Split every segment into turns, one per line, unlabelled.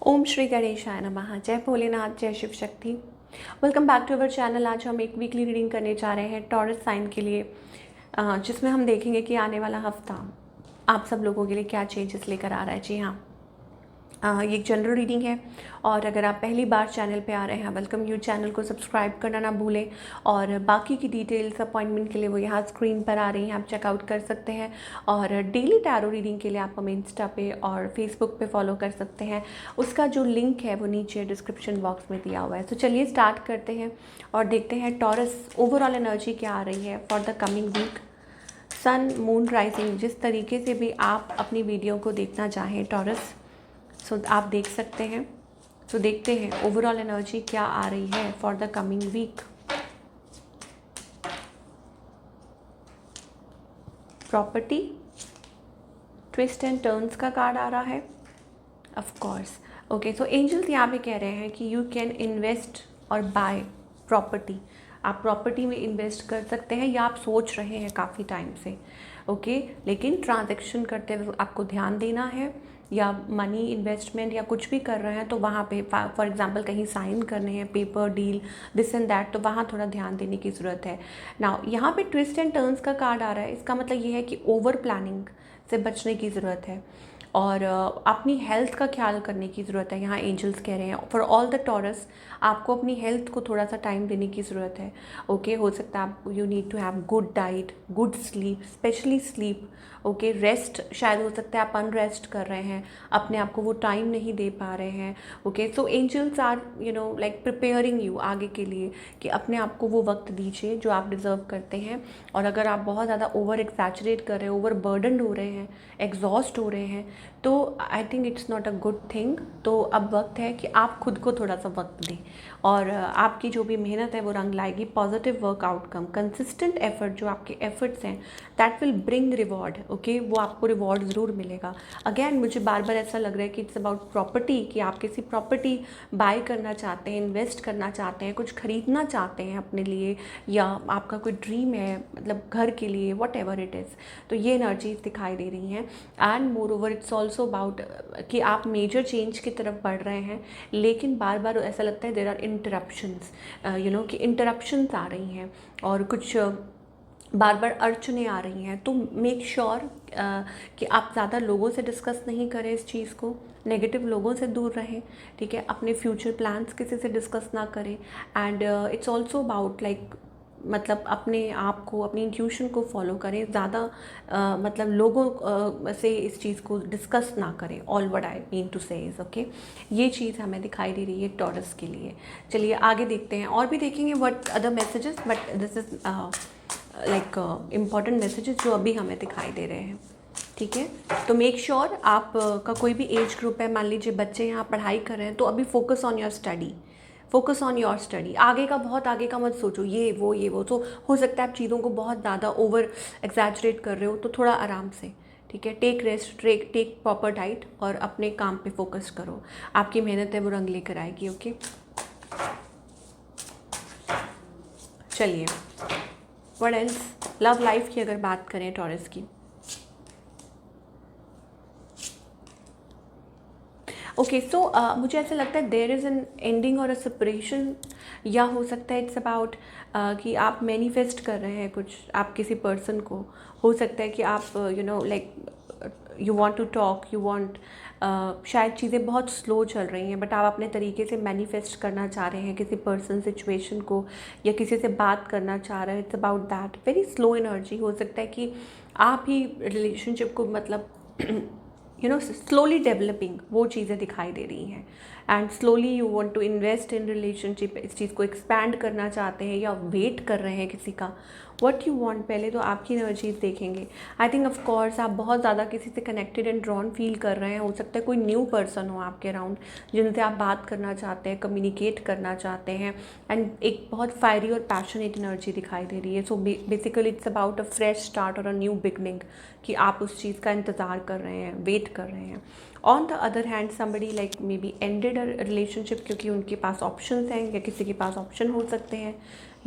ओम श्री गणेशाय नमः। जय भोलेनाथ, जय Shiv Shakti. Welcome back to our channel. आज हम एक वीकली रीडिंग करने जा रहे हैं टॉरस साइन के लिए, जिसमें हम देखेंगे कि आने वाला हफ्ता आप सब लोगों के लिए क्या चेंजेस लेकर आ रहा है। जी हाँ, ये एक जनरल रीडिंग है और अगर आप पहली बार चैनल पे आ रहे हैं, वेलकम यू। चैनल को सब्सक्राइब करना ना भूलें और बाकी की डिटेल्स अपॉइंटमेंट के लिए वो यहाँ स्क्रीन पर आ रही हैं, आप चेकआउट कर सकते हैं। और डेली टैरो रीडिंग के लिए आप हमें इंस्टा पे और फेसबुक पे फॉलो कर सकते हैं। उसका जो लिंक है वो नीचे डिस्क्रिप्शन बॉक्स में दिया हुआ है। तो चलिए स्टार्ट करते हैं और देखते हैं टॉरस ओवरऑल एनर्जी क्या आ रही है for the coming week. Sun moon rising, जिस तरीके से भी आप अपनी वीडियो को देखना चाहें टॉरस, सो आप देख सकते हैं। तो देखते हैं ओवरऑल एनर्जी क्या आ रही है for the coming week. Property, twist and turns का कार्ड आ रहा है of course. Okay, so angels यहाँ पे कह रहे हैं कि यू कैन इन्वेस्ट और बाय प्रॉपर्टी। आप प्रॉपर्टी में इन्वेस्ट कर सकते हैं या आप सोच रहे हैं काफ़ी टाइम से। ओके, लेकिन ट्रांजैक्शन करते हुए आपको ध्यान देना है, या मनी इन्वेस्टमेंट या कुछ भी कर रहे हैं तो वहाँ पे फॉर एग्जांपल कहीं साइन करने हैं, paper deal, this and that, तो वहाँ थोड़ा ध्यान देने की ज़रूरत है। नाउ यहाँ पे ट्विस्ट एंड टर्न्स का कार्ड आ रहा है। इसका मतलब ये है कि ओवर प्लानिंग से बचने की ज़रूरत है और अपनी हेल्थ का ख्याल करने की ज़रूरत है। यहाँ एंजल्स कह रहे हैं फॉर ऑल द टॉरस, आपको अपनी हेल्थ को थोड़ा सा टाइम देने की ज़रूरत है। ओके, हो सकता है आप you need to have good diet, good sleep, specially sleep. Okay, rest, शायद हो सकता है आप अनरेस्ट कर रहे हैं, अपने आप को वो टाइम नहीं दे पा रहे हैं। Okay, so angels are like preparing you आगे के लिए कि अपने आप को वो वक्त दीजिए जो आप डिज़र्व करते हैं। और अगर आप बहुत ज़्यादा ओवर एक्सैचुरेट कर रहे हैं, ओवर बर्डनड हो रहे हैं, एग्जॉस्ट हो रहे हैं, तो आई think it's not a good thing. तो अब वक्त है कि आप खुद को थोड़ा सा वक्त दें और आपकी जो भी मेहनत है वो रंग लाएगी। Positive work outcome, consistent effort, जो आपके एफर्ट्स हैं that will bring reward. Okay, वो आपको रिवॉर्ड ज़रूर मिलेगा। अगेन मुझे बार बार ऐसा लग रहा है कि इट्स अबाउट प्रॉपर्टी, कि आप किसी प्रॉपर्टी बाय करना चाहते हैं, इन्वेस्ट करना चाहते हैं, कुछ खरीदना चाहते हैं अपने लिए, या आपका कोई ड्रीम है, मतलब घर के लिए, वट एवर इट इज़। तो ये एनर्जीज दिखाई दे रही हैं। And more over it's also about कि आप मेजर चेंज की तरफ बढ़ रहे हैं, लेकिन बार बार ऐसा लगता है देर आर इंटरप्शंस, कि इंटरप्शंस आ रही हैं और कुछ बार बार अड़चने आ रही हैं। तो मेक श्योर कि आप ज़्यादा लोगों से डिस्कस नहीं करें इस चीज़ को, नेगेटिव लोगों से दूर रहें। ठीक है, अपने फ्यूचर प्लान्स किसी से डिस्कस ना करें। And it's also about like, मतलब अपने आप को, अपनी इंट्यूशन को फॉलो करें, ज़्यादा मतलब लोगों से इस चीज़ को डिस्कस ना करें। All what I mean to say is okay. ये चीज़ हमें दिखाई दे रही है टॉरस के लिए। चलिए आगे देखते हैं और भी देखेंगे what other messages, but this is like important messages जो अभी हमें दिखाई दे रहे हैं। ठीक है, तो मेक श्योर आप का कोई भी एज ग्रुप है, मान लीजिए बच्चे यहाँ पढ़ाई कर रहे हैं, तो अभी focus on your study, focus on your study. आगे का, बहुत आगे का मत सोचो, ये वो। तो हो सकता है आप चीज़ों को बहुत ज़्यादा ओवर एग्जैजरेट कर रहे हो, तो थोड़ा आराम से, ठीक है, take rest, take proper diet और अपने काम पे फोकस करो। आपकी मेहनत है वो रंग लेकर आएगी। ओके, चलिए व्हाट एल्स। लव लाइफ की अगर बात करें टॉरस की, ओके, सो मुझे ऐसा लगता है देयर इज़ एन एंडिंग और अ सेपरेशन, या हो सकता है इट्स अबाउट कि आप मैनिफेस्ट कर रहे हैं कुछ, आप किसी पर्सन को। हो सकता है कि आप like you want to talk, you want, शायद चीज़ें बहुत स्लो चल रही हैं बट आप अपने तरीके से मैनिफेस्ट करना चाह रहे हैं किसी पर्सन, सिचुएशन को, या किसी से बात करना चाह रहे हैं। It's about that very slow energy. हो सकता है कि आप ही रिलेशनशिप को, मतलब स्लोली डेवलपिंग, वो चीज़ें दिखाई दे रही हैं। And slowly you want to invest in relationship, इस चीज़ को एक्सपैंड करना चाहते हैं या वेट कर रहे हैं किसी का। व्हाट यू वांट, पहले तो आपकी एनर्जीज देखेंगे। आई थिंक ऑफ कोर्स आप बहुत ज़्यादा किसी से कनेक्टेड एंड ड्रॉन फील कर रहे हैं। हो सकता है कोई न्यू पर्सन हो आपके अराउंड जिनसे आप बात करना चाहते हैं, कम्युनिकेट करना चाहते हैं। एंड एक बहुत फायरी और पैशनेट एनर्जी दिखाई दे रही है। So basically it's about a fresh start और अ न्यू बिगनिंग, कि आप उस चीज़ का इंतज़ार कर रहे हैं, वेट कर रहे हैं। On the other hand somebody like may be ended a relationship, क्योंकि उनके पास ऑप्शंस हैं, या किसी के पास ऑप्शन हो सकते हैं,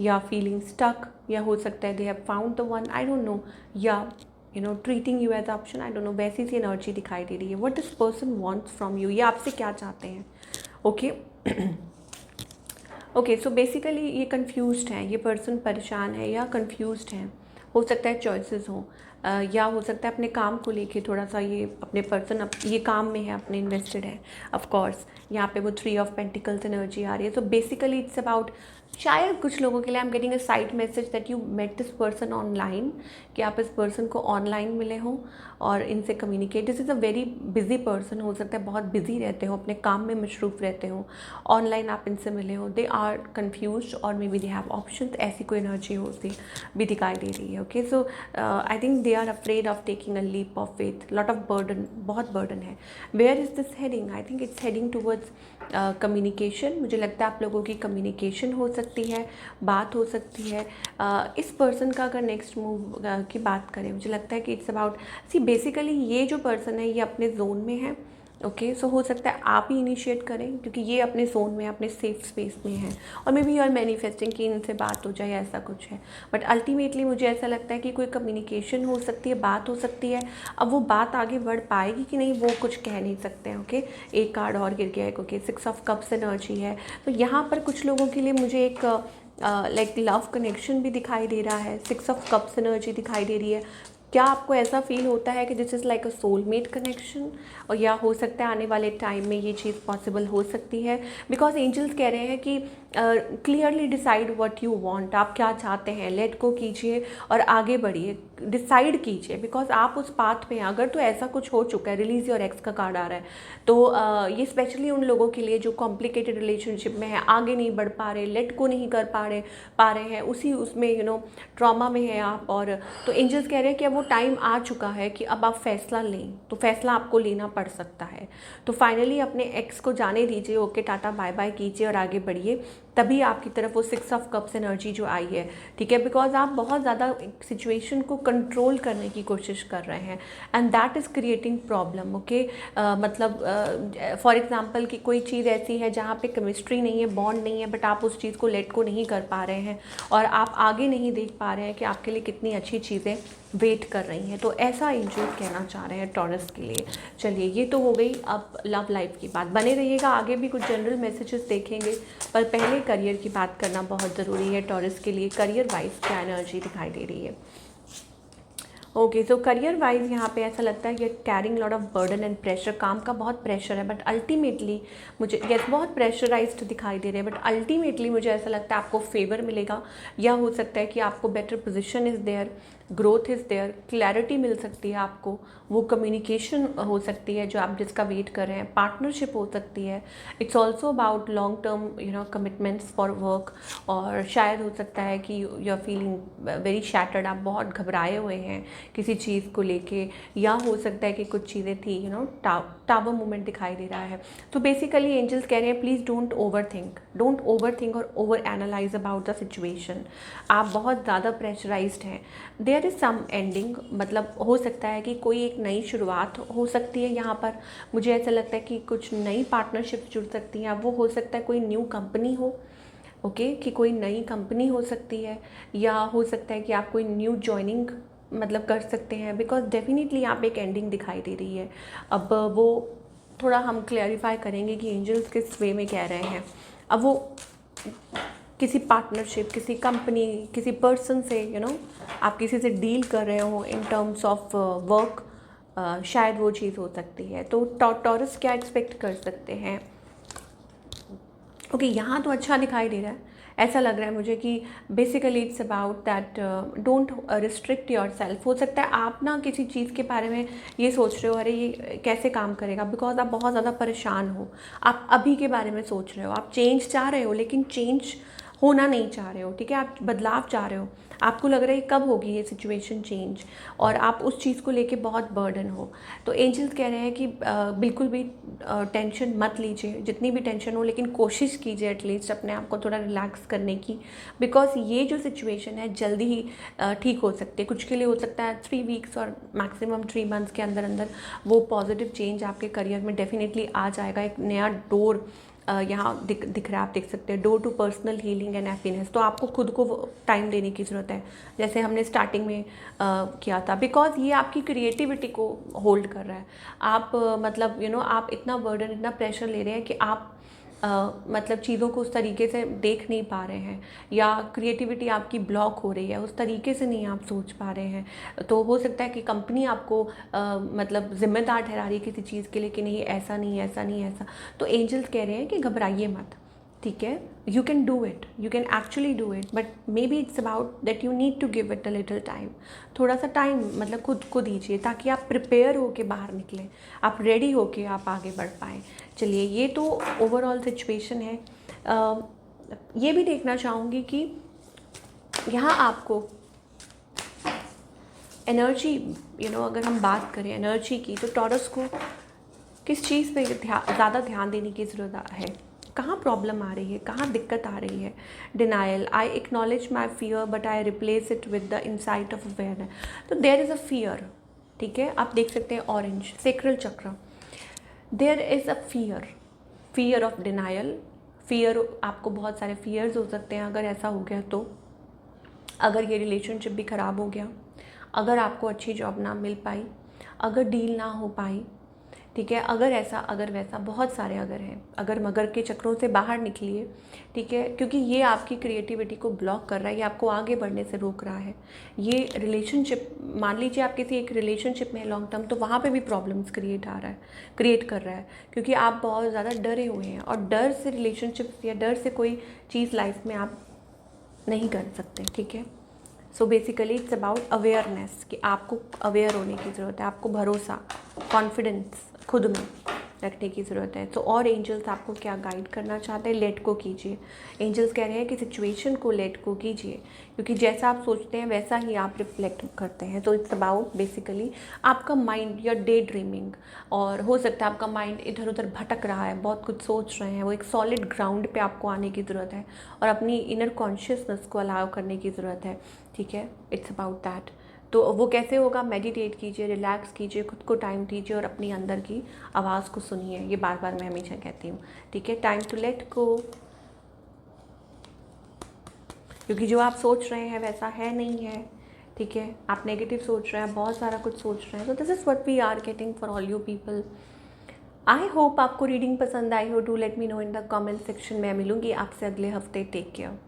या फीलिंग स्टक, या हो सकता है they have found the one, I don't know, या treating you as option, I don't know, वैसी सी एनर्जी दिखाई दे रही है. What this person wants from you, ये आपसे क्या चाहते हैं. ओके ओके, सो बेसिकली ये कंफ्यूज्ड है, ये पर्सन परेशान है या कंफ्यूज्ड है. हो सकता है चॉइसेस हो, या हो सकता है अपने काम को लेके थोड़ा सा ये अपने पर्सन ये काम में है, अपने इन्वेस्टेड है. ऑफ कोर्स यहाँ पे वो 3 ऑफ पेंटिकल्स एनर्जी आ रही है. सो बेसिकली इट्स अबाउट, शायद कुछ लोगों के लिए I am getting a side message that you met this person online, कि आप इस पर्सन को ऑनलाइन मिले हों और इनसे communicate. This is a very busy person, हो सकता है बहुत बिजी रहते हो, अपने काम में मशरूफ़ रहते हो, ऑनलाइन आप इनसे मिले हो. दे आर कन्फ्यूज और maybe they have option, ऐसी कोई एनर्जी होती भी दिखाई दे रही है. Okay, so I think they are afraid of taking a leap of faith. Lot of burden, बहुत बर्डन है. Where is this heading? I think it's heading towards communication. मुझे लगता है आप लोगों की कम्युनिकेशन हो सकती है, बात हो सकती है. इस पर्सन का अगर नेक्स्ट मूव की बात करें, मुझे लगता है कि इट्स अबाउट, सी बेसिकली ये जो पर्सन है ये अपने जोन में है. ओके, सो हो सकता है आप ही इनिशिएट करें, क्योंकि ये अपने जोन में, अपने सेफ स्पेस में है, और maybe you are manifesting कि इनसे बात हो जाए, ऐसा कुछ है. बट अल्टीमेटली मुझे ऐसा लगता है कि कोई कम्युनिकेशन हो सकती है, बात हो सकती है. अब वो बात आगे बढ़ पाएगी कि नहीं, वो कुछ कह नहीं सकते हैं. ओके, एक कार्ड और गिर गया है, क्योंकि 6 ऑफ कप्स एनर्जी है. तो यहाँ पर कुछ लोगों के लिए मुझे एक लाइक लव कनेक्शन भी दिखाई दे रहा है. 6 ऑफ कप्स एनर्जी दिखाई दे रही है. क्या आपको ऐसा फील होता है कि this is like a soulmate connection, और या हो सकता है आने वाले टाइम में ये चीज़ पॉसिबल हो सकती है. बिकॉज एंजल्स कह रहे हैं कि clearly decide what you want, आप क्या चाहते हैं, लेट गो कीजिए और आगे बढ़िए, डिसाइड कीजिए, बिकॉज आप उस पाथ पे हैं. अगर तो ऐसा कुछ हो चुका है, रिलीज योर एक्स का कार्ड आ रहा है, तो ये स्पेशली उन लोगों के लिए जो कॉम्प्लिकेटेड रिलेशनशिप में है, आगे नहीं बढ़ पा रहे, लेट को नहीं कर पा रहे हैं, उसी उसमें ट्रॉमा में है आप. और तो एंजल्स कह रहे हैं कि अब वो टाइम आ चुका है कि अब आप फैसला लें, तो फैसला आपको लेना पड़ सकता है. तो फाइनली अपने एक्स को जाने दीजिए, ओके, टाटा बाय बाय कीजिए और आगे बढ़िए. तभी आपकी तरफ वो 6 ऑफ कप्स एनर्जी जो आई है, ठीक है, बिकॉज आप बहुत ज़्यादा सिचुएशन को कंट्रोल करने की कोशिश कर रहे हैं, and that is creating problem. Okay, मतलब फॉर एग्जांपल कि कोई चीज़ ऐसी है जहाँ पे केमिस्ट्री नहीं है, बॉन्ड नहीं है, बट आप उस चीज़ को लेट को नहीं कर पा रहे हैं, और आप आगे नहीं देख पा रहे हैं कि आपके लिए कितनी अच्छी चीज़ें वेट कर रही हैं. तो ऐसा एंजल कहना चाह रहे हैं टॉरस के लिए. चलिए, ये तो हो गई अब लव लाइफ की बात. बने रहिएगा, आगे भी कुछ जनरल मैसेजेस देखेंगे, पर पहले करियर की बात करना बहुत ज़रूरी है. टॉरस के लिए करियर वाइज क्या एनर्जी दिखाई दे रही है. ओके, सो करियर वाइज यहाँ पे ऐसा लगता है कि carrying lot of burden and pressure, काम का बहुत प्रेशर है, बट अल्टीमेटली मुझे यस बहुत प्रेशराइज्ड दिखाई दे रहे हैं, बट अल्टीमेटली मुझे ऐसा लगता है आपको फेवर मिलेगा, या हो सकता है कि आपको better position is there, growth is there, clarity मिल सकती है आपको, वो कम्युनिकेशन हो सकती है जो आप जिसका वेट कर रहे हैं, पार्टनरशिप हो सकती है. It's also about long term commitments for work, और शायद हो सकता है कि you are feeling very shattered, आप बहुत घबराए हुए हैं किसी चीज़ को लेके, या हो सकता है कि कुछ चीज़ें थी टावर मूवमेंट दिखाई दे रहा है. तो बेसिकली एंजल्स कह रहे हैं प्लीज़ डोंट ओवर थिंक और over analyse about the situation. आप बहुत ज़्यादा प्रेशराइज्ड हैं. देयर इज़ सम एंडिंग, मतलब हो सकता है कि कोई एक नई शुरुआत हो सकती है यहाँ पर. मुझे ऐसा लगता है कि कुछ नई पार्टनरशिप जुड़ सकती हैं. वो हो सकता है कोई न्यू कंपनी हो, ओके, कि कोई नई कंपनी हो सकती है, या हो सकता है कि आप कोई न्यू जॉइनिंग मतलब कर सकते हैं, बिकॉज डेफिनेटली यहाँ पे एक एंडिंग दिखाई दे रही है. अब वो थोड़ा हम क्लैरिफाई करेंगे कि एंजल्स किस वे में कह रहे हैं. अब वो किसी पार्टनरशिप, किसी कंपनी, किसी पर्सन से आप किसी से डील कर रहे हो इन टर्म्स ऑफ वर्क, शायद वो चीज़ हो सकती है. तो टॉरस क्या एक्सपेक्ट कर सकते हैं. ओके, यहाँ तो अच्छा दिखाई दे रहा है. ऐसा लग रहा है मुझे कि basically it's about that don't restrict your self. हो सकता है आप ना किसी चीज़ के बारे में ये सोच रहे हो, अरे ये कैसे काम करेगा, बिकॉज आप बहुत ज़्यादा परेशान हो. आप अभी के बारे में सोच रहे हो, आप चेंज चाह रहे हो, लेकिन चेंज होना नहीं चाह रहे हो, ठीक है, आप बदलाव चाह रहे हो. आपको लग रहा है कब होगी ये सिचुएशन चेंज, और आप उस चीज़ को लेके बहुत बर्डन हो. तो एंजल्स कह रहे हैं कि बिल्कुल भी टेंशन मत लीजिए, जितनी भी टेंशन हो, लेकिन कोशिश कीजिए एटलीस्ट अपने आप को थोड़ा रिलैक्स करने की, बिकॉज ये जो सिचुएशन है जल्दी ही ठीक हो सकती है. कुछ के लिए हो सकता है 3 वीक्स और मैक्सिमम 3 मंथ्स के अंदर अंदर वो पॉजिटिव चेंज आपके करियर में डेफिनेटली आ जाएगा. एक नया डोर यहाँ दिख रहा है, आप देख सकते हैं, door to personal healing and happiness. तो आपको खुद को टाइम देने की ज़रूरत है, जैसे हमने स्टार्टिंग में किया था, बिकॉज ये आपकी क्रिएटिविटी को होल्ड कर रहा है। आप मतलब आप इतना बर्डन, इतना प्रेशर ले रहे हैं कि आप मतलब चीज़ों को उस तरीके से देख नहीं पा रहे हैं, या क्रिएटिविटी आपकी ब्लॉक हो रही है, उस तरीके से नहीं आप सोच पा रहे हैं। तो हो सकता है कि कंपनी आपको मतलब ज़िम्मेदार ठहरा रही है किसी चीज़ के लिए कि नहीं ऐसा नहीं, ऐसा नहीं, ऐसा। तो एंजल्स कह रहे हैं कि घबराइए मत, ठीक है, you can do it, you can actually do it, but maybe it's about that you need to give it a little time. थोड़ा सा टाइम मतलब खुद को दीजिए, ताकि आप प्रिपेयर होके बाहर निकलें, आप रेडी होके आप आगे बढ़ पाएँ। चलिए, ये तो ओवरऑल सिचुएशन है। ये भी देखना चाहूँगी कि यहाँ आपको एनर्जी, अगर हम बात करें एनर्जी की, तो टॉरस को किस चीज़ पे ज़्यादा ध्यान देने की ज़रूरत है, कहाँ प्रॉब्लम आ रही है, कहाँ दिक्कत आ रही है। Denial, I acknowledge my fear but I replace it with the insight of awareness. तो देयर इज़ अ फियर, ठीक है, आप देख सकते हैं orange sacral chakra, there is a fear of denial. Fear, आपको बहुत सारे फियर्स हो सकते हैं अगर ऐसा हो गया तो। अगर ये रिलेशनशिप भी ख़राब हो गया, अगर आपको अच्छी जॉब ना मिल पाई, अगर डील ना हो पाई, ठीक है, अगर ऐसा अगर वैसा, बहुत सारे अगर हैं। अगर मगर के चक्रों से बाहर निकलिए, ठीक है, क्योंकि ये आपकी क्रिएटिविटी को ब्लॉक कर रहा है, ये आपको आगे बढ़ने से रोक रहा है। ये रिलेशनशिप, मान लीजिए आप किसी एक रिलेशनशिप में लॉन्ग टर्म, तो वहाँ पे भी प्रॉब्लम्स क्रिएट कर रहा है, क्योंकि आप बहुत ज़्यादा डरे हुए हैं, और डर से रिलेशनशिप या डर से कोई चीज़ लाइफ में आप नहीं कर सकते, ठीक है। So basically it's about awareness, कि आपको अवेयर होने की ज़रूरत है, आपको भरोसा, कॉन्फिडेंस खुद में रखने की ज़रूरत है। तो और एंजल्स आपको क्या गाइड करना चाहते हैं, लेट को कीजिए। एंजल्स कह रहे हैं कि सिचुएशन को लेट को कीजिए, क्योंकि जैसा आप सोचते हैं वैसा ही आप रिफ्लेक्ट करते हैं। तो इट्स अबाउट बेसिकली आपका माइंड, योर डे ड्रीमिंग, और हो सकता है आपका माइंड इधर उधर भटक रहा है, बहुत कुछ सोच रहे हैं, वो एक सॉलिड ग्राउंड पे आपको आने की ज़रूरत है, और अपनी इनर कॉन्शियसनेस को अलाउ करने की ज़रूरत है, ठीक है। It's about that. तो वो कैसे होगा, मेडिटेट कीजिए, रिलैक्स कीजिए, खुद को टाइम दीजिए, और अपनी अंदर की आवाज़ को सुनिए। ये बार बार मैं हमेशा कहती हूँ, ठीक है। टाइम टू लेट गो, क्योंकि जो आप सोच रहे हैं वैसा है नहीं है, ठीक है। आप नेगेटिव सोच रहे हैं, बहुत सारा कुछ सोच रहे हैं। तो this is what we are getting for all you people. I hope आपको रीडिंग पसंद आई हो। Do let me know in the comment section. मैं मिलूंगी आपसे अगले हफ्ते। Take care.